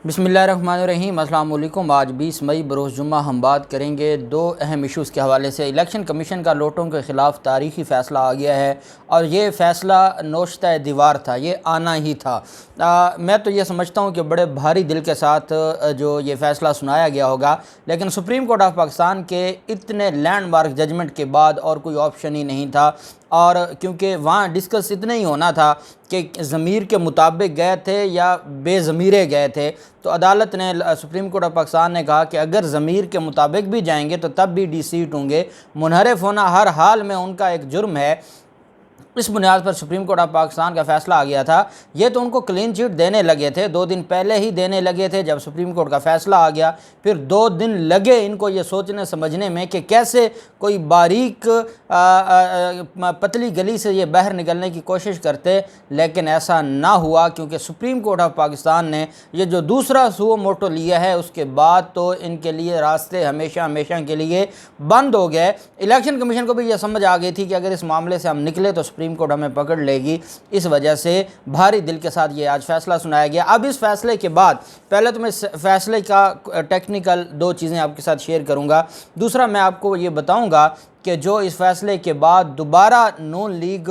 بسم اللہ الرحمن الرحیم۔ السلام علیکم۔ آج 20 مئی بروز جمعہ ہم بات کریں گے دو اہم ایشوز کے حوالے سے۔ الیکشن کمیشن کا نوٹوں کے خلاف تاریخی فیصلہ آ گیا ہے اور یہ فیصلہ نوشتہ دیوار تھا، یہ آنا ہی تھا۔ میں تو یہ سمجھتا ہوں کہ بڑے بھاری دل کے ساتھ جو یہ فیصلہ سنایا گیا ہوگا، لیکن سپریم کورٹ آف پاکستان کے اتنے لینڈ مارک ججمنٹ کے بعد اور کوئی آپشن ہی نہیں تھا، اور کیونکہ وہاں ڈسکس اتنا ہی ہونا تھا کہ ضمیر کے مطابق گئے تھے یا بے ضمیرے گئے تھے، تو عدالت نے سپریم کورٹ آف پاکستان نے کہا کہ اگر ضمیر کے مطابق بھی جائیں گے تو تب بھی ڈی سیٹ ہوں گے، منحرف ہونا ہر حال میں ان کا ایک جرم ہے۔ اس بنیاد پر سپریم کورٹ آف پاکستان کا فیصلہ آ گیا تھا۔ یہ تو ان کو کلین چٹ دینے لگے تھے، 2 دن پہلے ہی دینے لگے تھے جب سپریم کورٹ کا فیصلہ آ گیا، پھر 2 دن لگے ان کو یہ سوچنے سمجھنے میں کہ کیسے کوئی باریک پتلی گلی سے یہ باہر نکلنے کی کوشش کرتے، لیکن ایسا نہ ہوا کیونکہ سپریم کورٹ آف پاکستان نے یہ جو دوسرا سو موٹو لیا ہے اس کے بعد تو ان کے لیے راستے ہمیشہ کے لیے بند ہو گئے۔ الیکشن کمیشن کو بھی یہ سمجھ آ گئی تھی کہ اگر اس معاملے سے ہم نکلے تو سپریم کورٹ ہمیں پکڑ لے گی، اس وجہ سے بھاری دل کے ساتھ یہ آج فیصلہ سنایا گیا۔ اب اس فیصلے کے بعد پہلے تو میں اس فیصلے کا ٹیکنیکل 2 چیزیں آپ کے ساتھ شیئر کروں گا، دوسرا میں آپ کو یہ بتاؤں گا کہ جو اس فیصلے کے بعد دوبارہ نون لیگ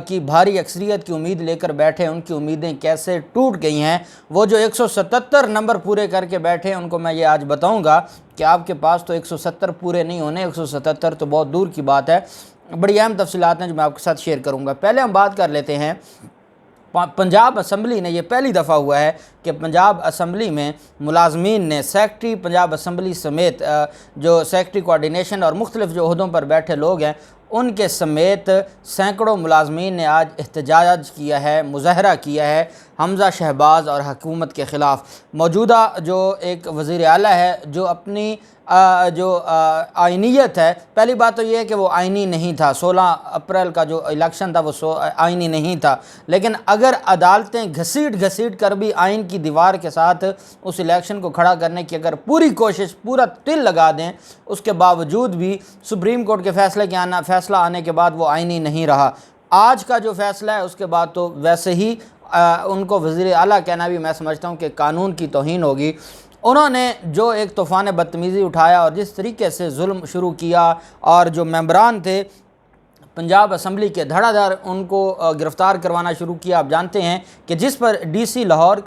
کی بھاری اکثریت کی امید لے کر بیٹھے، ان کی امیدیں کیسے ٹوٹ گئی ہیں۔ وہ جو 177 نمبر پورے کر کے بیٹھے ہیں ان کو میں یہ آج بتاؤں گا کہ آپ کے پاس تو 170 پورے نہیں ہونے، 177 تو بہت دور کی بات ہے۔ بڑی اہم تفصیلات ہیں جو میں آپ کے ساتھ شیئر کروں گا۔ پہلے ہم بات کر لیتے ہیں پنجاب اسمبلی نے، یہ پہلی دفعہ ہوا ہے کہ پنجاب اسمبلی میں ملازمین نے سیکٹری پنجاب اسمبلی سمیت جو سیکٹری کوارڈینیشن اور مختلف جو عہدوں پر بیٹھے لوگ ہیں ان کے سمیت سینکڑوں ملازمین نے آج احتجاج کیا ہے، مظاہرہ کیا ہے حمزہ شہباز اور حکومت کے خلاف۔ موجودہ جو ایک وزیر اعلیٰ ہے جو اپنی جو آئینیت ہے، پہلی بات تو یہ ہے کہ وہ آئینی نہیں تھا، 16 اپریل کا جو الیکشن تھا وہ آئینی نہیں تھا، لیکن اگر عدالتیں گھسیٹ کر بھی آئین کی دیوار کے ساتھ اس الیکشن کو کھڑا کرنے کی اگر پوری کوشش، پورا تل لگا دیں، اس کے باوجود بھی سپریم کورٹ کے فیصلہ آنے کے بعد وہ آئینی نہیں رہا۔ آج کا جو فیصلہ ہے اس کے بعد تو ویسے ہی ان کو وزیر اعلیٰ کہنا بھی میں سمجھتا ہوں کہ قانون کی توہین ہوگی۔ انہوں نے جو ایک طوفان بدتمیزی اٹھایا اور جس طریقے سے ظلم شروع کیا، اور جو ممبران تھے پنجاب اسمبلی کے دھڑا دھڑ ان کو گرفتار کروانا شروع کیا۔ آپ جانتے ہیں کہ جس پر ڈی سی لاہور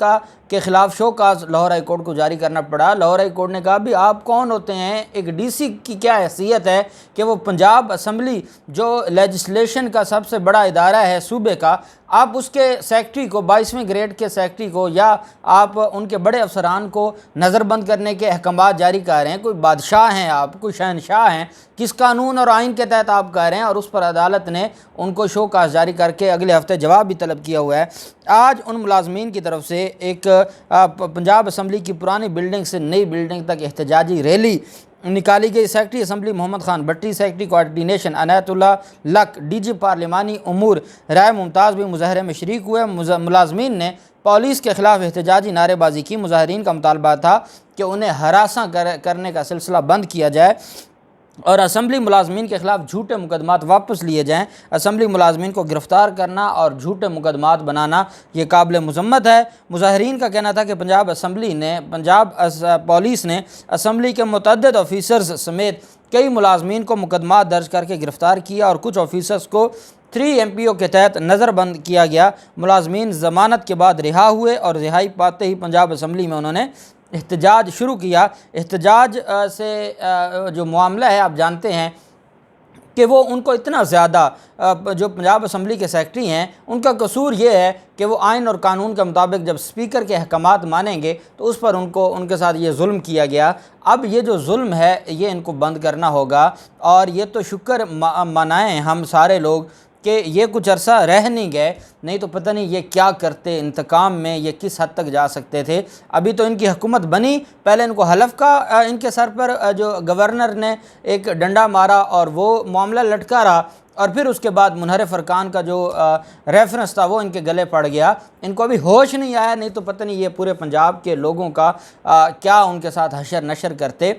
کے خلاف show cause Lahore high court کو جاری کرنا پڑا۔ لاہور ہائی کورٹ نے کہا بھی آپ کون ہوتے ہیں، ایک ڈی سی کی کیا حیثیت ہے کہ وہ پنجاب اسمبلی جو لیجسلیشن کا سب سے بڑا ادارہ ہے صوبے کا، آپ اس کے سیکٹری کو، 22ویں گریڈ کے سیکٹری کو، یا آپ ان کے بڑے افسران کو نظر بند کرنے کے احکامات جاری کر رہے ہیں؟ کوئی بادشاہ ہیں آپ، کوئی شہنشاہ ہیں؟ کس قانون اور آئین کے تحت آپ کر رہے ہیں؟ اور اس پر عدالت نے ان کو شو کاز جاری کر کے اگلے ہفتے جواب بھی طلب کیا ہوا ہے۔ آج ان ملازمین کی طرف سے ایک پنجاب اسمبلی کی پرانی بلڈنگ سے نئی بلڈنگ تک احتجاجی ریلی نکالی گئی۔ سیکٹری اسمبلی محمد خان بھٹی، سیکٹری کوارڈینیشن عنایت اللہ لک، ڈی جی پارلیمانی امور رائے ممتاز بھی مظاہرے میں شریک ہوئے۔ ملازمین نے پولیس کے خلاف احتجاجی نعرے بازی کی۔ مظاہرین کا مطالبہ تھا کہ انہیں ہراساں کرنے کا سلسلہ بند کیا جائے اور اسمبلی ملازمین کے خلاف جھوٹے مقدمات واپس لیے جائیں۔ اسمبلی ملازمین کو گرفتار کرنا اور جھوٹے مقدمات بنانا یہ قابل مذمت ہے۔ مظاہرین کا کہنا تھا کہ پنجاب پولیس نے اسمبلی کے متعدد آفیسرز سمیت کئی ملازمین کو مقدمات درج کر کے گرفتار کیا اور کچھ آفیسرز کو 3 MPO کے تحت نظر بند کیا گیا۔ ملازمین ضمانت کے بعد رہا ہوئے اور رہائی پاتے ہی پنجاب اسمبلی میں انہوں نے احتجاج شروع کیا۔ احتجاج سے جو معاملہ ہے آپ جانتے ہیں کہ وہ ان کو اتنا زیادہ جو پنجاب اسمبلی کے سیکٹری ہیں ان کا قصور یہ ہے کہ وہ آئین اور قانون کے مطابق جب اسپیکر کے احکامات مانیں گے تو اس پر ان کے ساتھ یہ ظلم کیا گیا۔ اب یہ جو ظلم ہے یہ ان کو بند کرنا ہوگا، اور یہ تو شکر منائیں ہم سارے لوگ کہ یہ کچھ عرصہ رہ نہیں گئے، نہیں تو پتہ نہیں یہ کیا کرتے انتقام میں، یہ کس حد تک جا سکتے تھے۔ ابھی تو ان کی حکومت بنی، پہلے ان کو حلف کا ان کے سر پر جو گورنر نے ایک ڈنڈا مارا اور وہ معاملہ لٹکا رہا، اور پھر اس کے بعد منحرف ارکان کا جو ریفرنس تھا وہ ان کے گلے پڑ گیا۔ ان کو ابھی ہوش نہیں آیا، نہیں تو پتہ نہیں یہ پورے پنجاب کے لوگوں کا کیا ان کے ساتھ حشر نشر کرتے۔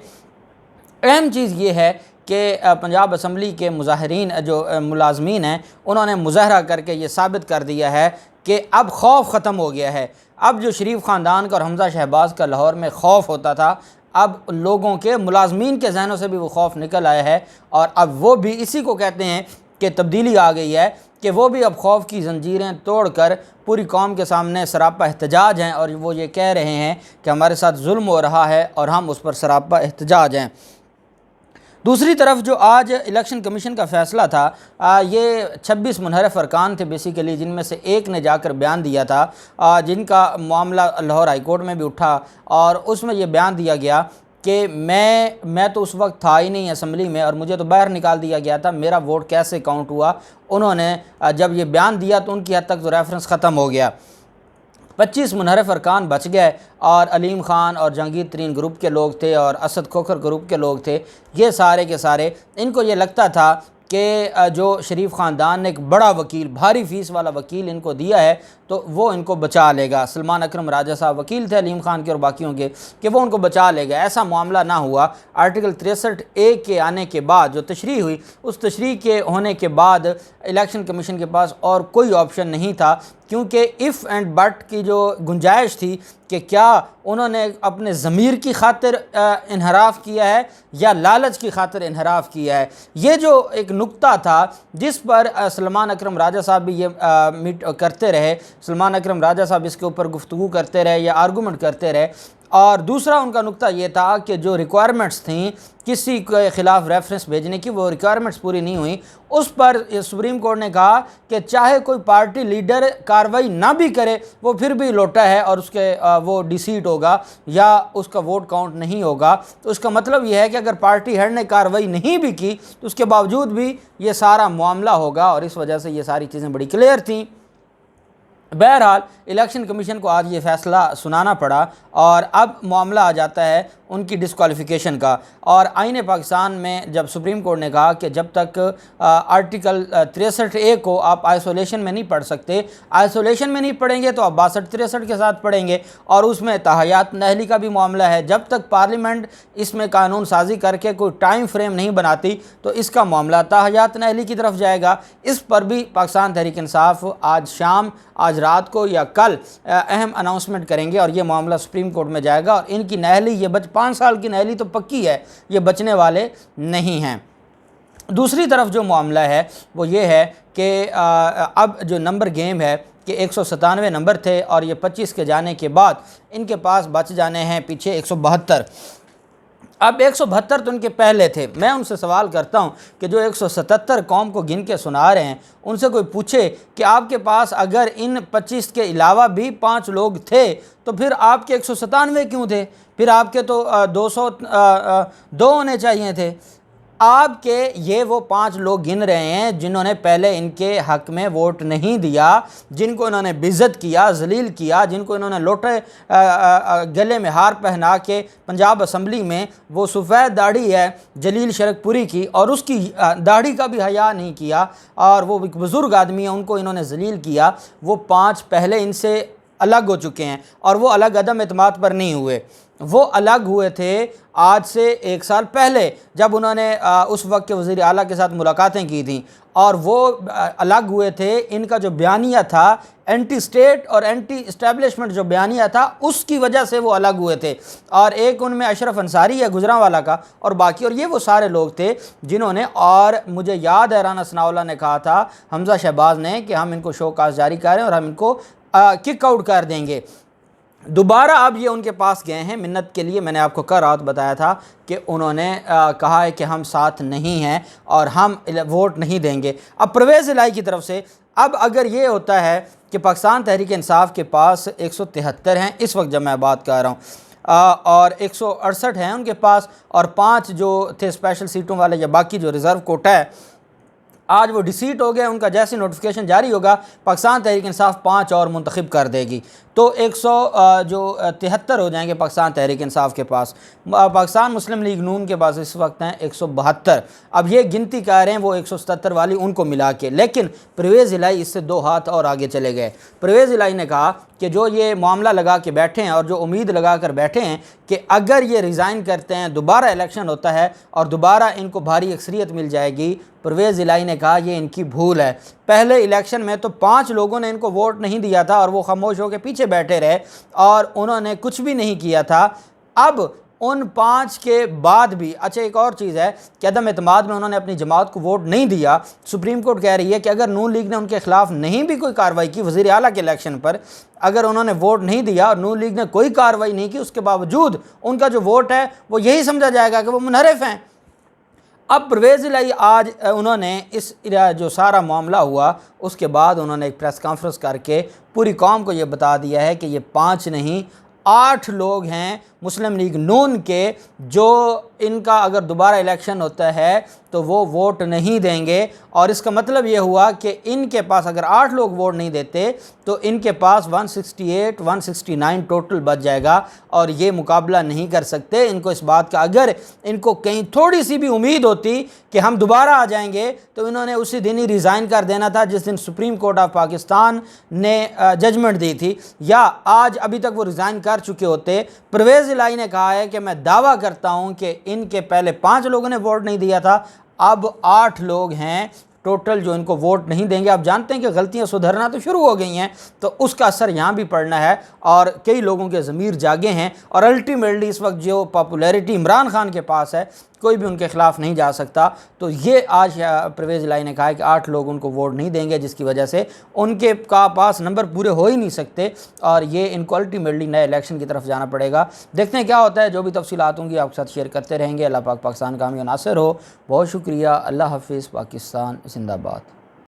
اہم چیز یہ ہے کہ پنجاب اسمبلی کے مظاہرین جو ملازمین ہیں انہوں نے مظاہرہ کر کے یہ ثابت کر دیا ہے کہ اب خوف ختم ہو گیا ہے۔ اب جو شریف خاندان کا اور حمزہ شہباز کا لاہور میں خوف ہوتا تھا، اب لوگوں کے ملازمین کے ذہنوں سے بھی وہ خوف نکل آیا ہے، اور اب وہ بھی اسی کو کہتے ہیں کہ تبدیلی آ گئی ہے کہ وہ بھی اب خوف کی زنجیریں توڑ کر پوری قوم کے سامنے سراپا احتجاج ہیں، اور وہ یہ کہہ رہے ہیں کہ ہمارے ساتھ ظلم ہو رہا ہے اور ہم اس پر سراپا احتجاج ہیں۔ دوسری طرف جو آج الیکشن کمیشن کا فیصلہ تھا، یہ 26 منحرف ارکان تھے بیسیکلی، جن میں سے ایک نے جا کر بیان دیا تھا، جن کا معاملہ لاہور ہائی کورٹ میں بھی اٹھا، اور اس میں یہ بیان دیا گیا کہ میں تو اس وقت تھا ہی نہیں اسمبلی میں، اور مجھے تو باہر نکال دیا گیا تھا، میرا ووٹ کیسے کاؤنٹ ہوا۔ انہوں نے جب یہ بیان دیا تو ان کی حد تک تو ریفرنس ختم ہو گیا۔ 25 منحرف ارکان بچ گئے، اور علیم خان اور جہانگیر ترین گروپ کے لوگ تھے اور اسد کھوکھر گروپ کے لوگ تھے، یہ سارے کے سارے ان کو یہ لگتا تھا کہ جو شریف خاندان نے ایک بڑا وکیل، بھاری فیس والا وکیل ان کو دیا ہے تو وہ ان کو بچا لے گا۔ سلمان اکرم راجہ صاحب وکیل تھے علیم خان کے اور باقیوں کے، کہ وہ ان کو بچا لے گا۔ ایسا معاملہ نہ ہوا۔ آرٹیکل 63A کے آنے کے بعد جو تشریح ہوئی، اس تشریح کے ہونے کے بعد الیکشن کمیشن کے پاس اور کوئی آپشن نہیں تھا، کیونکہ اف اینڈ بٹ کی جو گنجائش تھی کہ کیا انہوں نے اپنے ضمیر کی خاطر انحراف کیا ہے یا لالچ کی خاطر انحراف کیا ہے۔ یہ جو ایک نقطہ تھا جس پر سلمان اکرم راجہ صاحب بھی یہ کرتے رہے، سلمان اکرم راجہ صاحب اس کے اوپر گفتگو کرتے رہے یا آرگومنٹ کرتے رہے۔ اور دوسرا ان کا نقطہ یہ تھا کہ جو ریکوائرمنٹس تھیں کسی کے خلاف ریفرنس بھیجنے کی، وہ ریکوائرمنٹس پوری نہیں ہوئیں۔ اس پر سپریم کورٹ نے کہا کہ چاہے کوئی پارٹی لیڈر کارروائی نہ بھی کرے، وہ پھر بھی لوٹا ہے اور اس کے وہ ڈیسیٹ ہوگا یا اس کا ووٹ کاؤنٹ نہیں ہوگا۔ تو اس کا مطلب یہ ہے کہ اگر پارٹی ہیڈ نے کارروائی نہیں بھی کی تو اس کے باوجود بھی یہ سارا معاملہ ہوگا، اور اس وجہ سے یہ ساری چیزیں بڑی کلیئر تھیں۔ بہرحال الیکشن کمیشن کو آج یہ فیصلہ سنانا پڑا، اور اب معاملہ آ جاتا ہے ان کی ڈسکوالیفیکیشن کا۔ اور آئین پاکستان میں جب سپریم کورٹ نے کہا کہ جب تک آرٹیکل 63A کو آپ آئسولیشن میں نہیں پڑھ سکتے، آئسولیشن میں نہیں پڑھیں گے تو آپ 62-63 کے ساتھ پڑھیں گے، اور اس میں تاحیات نااہلی کا بھی معاملہ ہے۔ جب تک پارلیمنٹ اس میں قانون سازی کر کے کوئی ٹائم فریم نہیں بناتی تو اس کا معاملہ تاحیات نااہلی کی طرف جائے گا۔ اس پر بھی پاکستان تحریک انصاف آج شام، آج رات کو یا کل اہم اناؤنسمنٹ کریں گے، اور یہ معاملہ سپریم کورٹ میں جائے گا، اور ان کی نااہلی، یہ 5 سال کی نااہلی تو پکی ہے، یہ بچنے والے نہیں ہیں۔ دوسری طرف جو معاملہ ہے وہ یہ ہے کہ اب جو نمبر گیم ہے کہ 197 نمبر تھے، اور یہ 25 کے جانے کے بعد ان کے پاس بچ جانے ہیں پیچھے 172۔ اب 172 تو ان کے پہلے تھے۔ میں ان سے سوال کرتا ہوں کہ جو 177 قوم کو گن کے سنا رہے ہیں، ان سے کوئی پوچھے کہ آپ کے پاس اگر ان 25 کے علاوہ بھی 5 لوگ تھے تو پھر آپ کے 197 کیوں تھے؟ پھر آپ کے تو 202 ہونے چاہیے تھے۔ آپ کے یہ وہ 5 لوگ گن رہے ہیں جنہوں نے پہلے ان کے حق میں ووٹ نہیں دیا، جن کو انہوں نے بےعزت کیا، ذلیل کیا، جن کو انہوں نے لوٹے گلے میں ہار پہنا کے پنجاب اسمبلی میں وہ سفید داڑھی ہے جلیل شرک پوری کی، اور اس کی داڑھی کا بھی حیا نہیں کیا، اور وہ ایک بزرگ آدمی ہیں، ان کو انہوں نے ذلیل کیا۔ وہ 5 پہلے ان سے الگ ہو چکے ہیں، اور وہ الگ عدم اعتماد پر نہیں ہوئے، وہ الگ ہوئے تھے آج سے 1 سال پہلے جب انہوں نے اس وقت کے وزیر اعلیٰ کے ساتھ ملاقاتیں کی تھیں، اور وہ الگ ہوئے تھے۔ ان کا جو بیانیہ تھا اینٹی اسٹیٹ اور اینٹی اسٹیبلشمنٹ جو بیانیہ تھا، اس کی وجہ سے وہ الگ ہوئے تھے، اور ایک ان میں اشرف انصاری ہے گجرانوالہ کا، اور باقی، اور یہ وہ سارے لوگ تھے جنہوں نے، اور مجھے یاد ہے رانا ثناءاللہ نے کہا تھا حمزہ شہباز نے کہ ہم ان کو شو کاز جاری کریں اور ہم ان کو کک آؤٹ کر دیں گے۔ دوبارہ اب یہ ان کے پاس گئے ہیں منت کے لیے۔ میں نے آپ کو کل رات بتایا تھا کہ انہوں نے کہا ہے کہ ہم ساتھ نہیں ہیں اور ہم ووٹ نہیں دیں گے۔ اب پرویز الہی کی طرف سے اب اگر یہ ہوتا ہے کہ پاکستان تحریک انصاف کے پاس 173 ہیں اس وقت جب میں بات کر رہا ہوں، اور 168 ہیں ان کے پاس، اور 5 جو تھے اسپیشل سیٹوں والے یا باقی جو ریزرو کوٹا ہے، آج وہ ڈیسیٹ ہو گئے، ان کا جیسے نوٹیفیکیشن جاری ہوگا پاکستان تحریک انصاف 5 اور منتخب کر دے گی، تو 173 ہو جائیں گے پاکستان تحریک انصاف کے پاس۔ پاکستان مسلم لیگ نون کے پاس اس وقت ہیں 172۔ اب یہ گنتی کر رہے ہیں وہ 177 والی ان کو ملا کے، لیکن پرویز الہی اس سے 2 ہاتھ اور آگے چلے گئے۔ پرویز الہی نے کہا کہ جو یہ معاملہ لگا کے بیٹھے ہیں اور جو امید لگا کر بیٹھے ہیں کہ اگر یہ ریزائن کرتے ہیں، دوبارہ الیکشن ہوتا ہے اور دوبارہ ان کو بھاری اکثریت مل جائے گی، پرویز الہی نے کہا یہ ان کی بھول ہے۔ پہلے الیکشن میں تو 5 لوگوں نے ان کو ووٹ نہیں دیا تھا اور وہ خاموش ہو کے پیچھے بیٹھے رہے اور انہوں نے کچھ بھی نہیں کیا تھا۔ اب ان 5 کے بعد بھی اچھا ایک اور چیز ہے کہ عدم اعتماد میں انہوں نے اپنی جماعت کو ووٹ نہیں دیا۔ سپریم کورٹ کہہ رہی ہے کہ اگر نون لیگ نے ان کے خلاف نہیں بھی کوئی کارروائی کی، وزیر اعلیٰ کے الیکشن پر اگر انہوں نے ووٹ نہیں دیا اور نون لیگ نے کوئی کارروائی نہیں کی، اس کے باوجود ان کا جو ووٹ ہے وہ یہی سمجھا جائے گا کہ وہ منحرف ہیں۔ اب پرویز الہی آج انہوں نے اس جو سارا معاملہ ہوا اس کے بعد انہوں نے ایک پریس کانفرنس کر کے پوری قوم کو یہ بتا دیا ہے کہ یہ 5 نہیں 8 لوگ ہیں مسلم لیگ نون کے جو ان کا اگر دوبارہ الیکشن ہوتا ہے تو وہ ووٹ نہیں دیں گے، اور اس کا مطلب یہ ہوا کہ ان کے پاس اگر 8 لوگ ووٹ نہیں دیتے تو ان کے پاس 168 169 ٹوٹل بچ جائے گا اور یہ مقابلہ نہیں کر سکتے۔ ان کو اس بات کا اگر ان کو کہیں تھوڑی سی بھی امید ہوتی کہ ہم دوبارہ آ جائیں گے تو انہوں نے اسی دن ہی ریزائن کر دینا تھا جس دن سپریم کورٹ آف پاکستان نے ججمنٹ دی تھی، یا آج ابھی تک وہ ریزائن کر چکے ہوتے۔ پرویز الہی نے کہا ہے کہ میں دعویٰ کرتا ہوں کہ ان کے پہلے 5 لوگوں نے ووٹ نہیں دیا تھا، اب 8 لوگ ہیں ٹوٹل جو ان کو ووٹ نہیں دیں گے۔ آپ جانتے ہیں کہ غلطیاں سدھرنا تو شروع ہو گئی ہیں، تو اس کا اثر یہاں بھی پڑنا ہے اور کئی لوگوں کے ضمیر جاگے ہیں، اور الٹیمیٹلی اس وقت جو پاپولیرٹی عمران خان کے پاس ہے کوئی بھی ان کے خلاف نہیں جا سکتا۔ تو یہ آج پرویز الہی نے کہا ہے کہ 8 لوگ ان کو ووٹ نہیں دیں گے، جس کی وجہ سے ان کے پاس نمبر پورے ہو ہی نہیں سکتے اور یہ ان کو الٹیمیٹلی نئے الیکشن کی طرف جانا پڑے گا۔ دیکھتے ہیں کیا ہوتا ہے، جو بھی تفصیلات ہوں گی آپ کے ساتھ شیئر کرتے رہیں گے۔ اللہ پاک پاکستان کا حامی و ناصر ہو۔ بہت شکریہ۔ اللہ حافظ۔ پاکستان زندہ باد۔